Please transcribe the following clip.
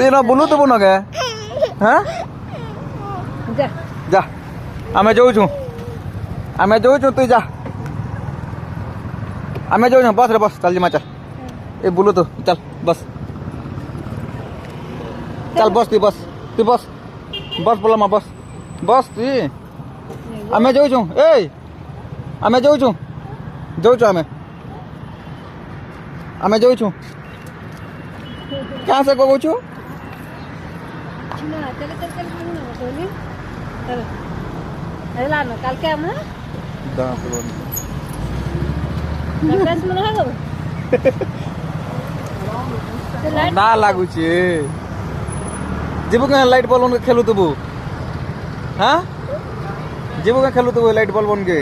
तू ना बोलू तो नगे हाँ जा जा आमे जाऊ छु तू जा आमे जाऊ बस रे बस चल जी चल ए बोलू तो चल बस चल बस तू बस बोला मा बस तू आमे जाऊ छु ए आमे जाऊ छु आमे जाऊ छु कहाँ से कहू छु ना चल चल चल ना बोली चल अरे ला ना कल क्या हम दस मन है ना लागू छे जीबू के लाइट बॉल खेलू तबू हाँ जीबू के खेलू तबू लाइट बॉल बन के